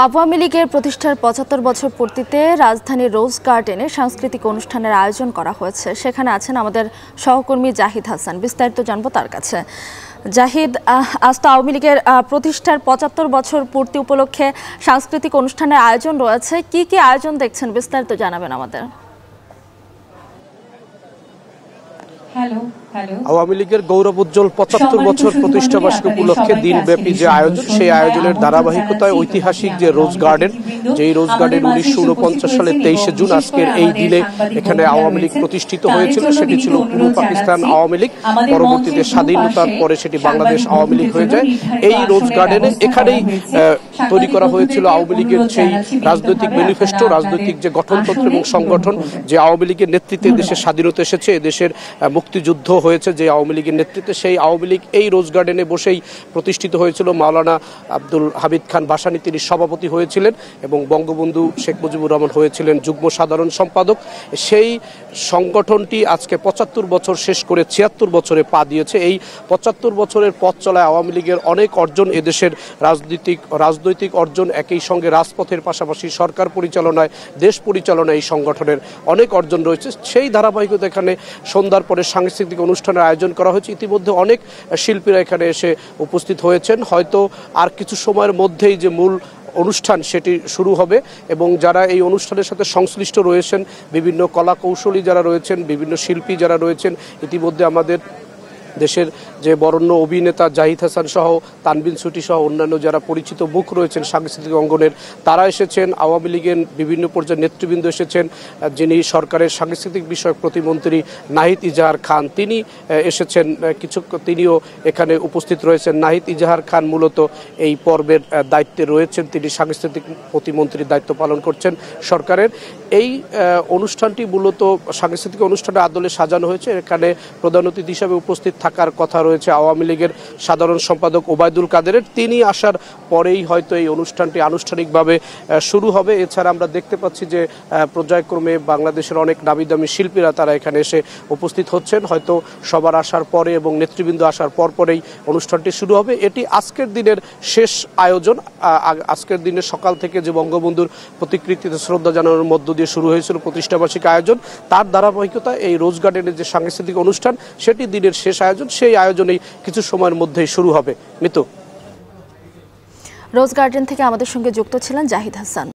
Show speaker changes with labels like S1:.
S1: আওয়ামী লীগের প্রতিষ্ঠার ৭৫ বছর পূর্তিতে রাজধানীর রোজ গার্ডেনে সাংস্কৃতিক অনুষ্ঠানের আয়োজন করা হয়েছে। সেখানে আছেন আমাদের সহকর্মী জাহিদ হাসান। বিস্তারিত জানবো তার কাছে। জাহিদ, আজ তো আওয়ামী লীগের প্রতিষ্ঠার ৭৫ বছর পূর্তি উপলক্ষে সাংস্কৃতিক অনুষ্ঠানের আয়োজন রয়েছে। কি কি আয়োজন দেখছেন, বিস্তারিত জানাবেন আমাদের।
S2: আওয়ামী লীগের গৌরবোজ্জ্বল ৭৫ বছর প্রতিষ্ঠাবার্ষিকী উপলক্ষে দিনব্যাপী যে আয়োজন, সেই আয়োজনের ধারাবাহিকতায় ঐতিহাসিক যে রোজ গার্ডেন, যেই রোজ গার্ডেন ১৯৪৯ সালের ২৩শে জুন আজকের এই দিনে এখানে আওয়ামী লীগ প্রতিষ্ঠিত হয়েছিল। সেটি ছিল পূর্ব পাকিস্তান আওয়ামী লীগ, পরবর্তীতে স্বাধীনতার পরে সেটি বাংলাদেশ আওয়ামী লীগ হয়ে যায়। এই রোজ গার্ডেনে এখানেই তৈরি করা হয়েছিল আওয়ামী লীগের সেই রাজনৈতিক ম্যানিফেস্টো, রাজনৈতিক যে গঠনতন্ত্র এবং সংগঠন, যে আওয়ামী লীগের নেতৃত্বে দেশের স্বাধীনতা এসেছে, এদেশের মুক্তিযুদ্ধ হয়েছে যে আওয়ামী লীগের নেতৃত্বে, সেই আওয়ামী লীগ এই রোজ গার্ডেনে বসেই প্রতিষ্ঠিত হয়েছিল। মাওলানা আব্দুল হামিদ খান ভাসানী তিনি সভাপতি হয়েছিলেন এবং বঙ্গবন্ধু শেখ মুজিবুর রহমান হয়েছিলেন যুগ্ম সাধারণ সম্পাদক। সেই সংগঠনটি আজকে ৭৫ বছর শেষ করে ৭৬ বছরে পা দিয়েছে। এই ৭৫ বছরের পথ চলায় আওয়ামী লীগের অনেক অর্জন, এদেশের রাজনৈতিক অর্জন, একই সঙ্গে রাজপথের পাশাপাশি সরকার পরিচালনায়, দেশ পরিচালনায় এই সংগঠনের অনেক অর্জন রয়েছে। সেই ধারাবাহিকতা এখানে সন্ধ্যার পরে সাংস্কৃতিক অনুষ্ঠানের আয়োজন করা হয়েছে। ইতিমধ্যে অনেক শিল্পীরা এখানে এসে উপস্থিত হয়েছেন। হয়তো আর কিছু সময়ের মধ্যেই যে মূল অনুষ্ঠান সেটি শুরু হবে এবং যারা এই অনুষ্ঠানের সাথে সংশ্লিষ্ট রয়েছেন, বিভিন্ন কলা কৌশলী যারা রয়েছেন, বিভিন্ন শিল্পী যারা রয়েছেন, ইতিমধ্যে আমাদের দেশের যে বরেণ্য অভিনেতা জাহিদ হাসান সহ, তানবিন ছুটি সহ অন্যান্য যারা পরিচিত মুখ রয়েছেন সাংস্কৃতিক অঙ্গনের, তারা এসেছেন। আওয়ামী লীগের বিভিন্ন পর্যায়ের নেতৃবৃন্দ এসেছেন। যিনি সরকারের সাংস্কৃতিক বিষয়ক প্রতিমন্ত্রী নাহিদ ইজাহার খান, তিনি এসেছেন। তিনিও এখানে উপস্থিত রয়েছেন। নাহিদ ইজাহার খান মূলত এই পর্বের দায়িত্বে রয়েছেন, তিনি সাংস্কৃতিক প্রতিমন্ত্রীর দায়িত্ব পালন করছেন সরকারের। এই অনুষ্ঠানটি মূলত সাংস্কৃতিক অনুষ্ঠানের আদলে সাজানো হয়েছে। এখানে প্রধান অতিথি হিসাবে উপস্থিত থাকার কথা রয়েছে আওয়ামী লীগের সাধারণ সম্পাদক ওবায়দুল কাদেরের। তিনি আসার পরেই হয়তো এই অনুষ্ঠানটি আনুষ্ঠানিকভাবে শুরু হবে। এছাড়া আমরা দেখতে পাচ্ছি যে পর্যায়ক্রমে বাংলাদেশের অনেক নামিদামি শিল্পীরা তারা এখানে এসে উপস্থিত হচ্ছেন। হয়তো সবার আসার পরে এবং নেতৃবৃন্দ আসার পরেই অনুষ্ঠানটি শুরু হবে। এটি আজকের দিনের শেষ আয়োজন। আজকের দিনের সকাল থেকে যে বঙ্গবন্ধুর প্রতিকৃতিতে শ্রদ্ধা জানানোর মধ্য দিয়ে শুরু হয়েছিল প্রতিষ্ঠাবার্ষিকী আয়োজন, তার ধারাবাহিকতা এই রোজ গার্ডেনের যে সাংস্কৃতিক অনুষ্ঠান, সেটি দিনের শেষ আয়োজন। সেই আয়োজনেই কিছু সময়ের মধ্যেই শুরু হবে। মিতু,
S1: রোজ গার্ডেন থেকে আমাদের সঙ্গে যুক্ত ছিলেন জাহিদ হাসান।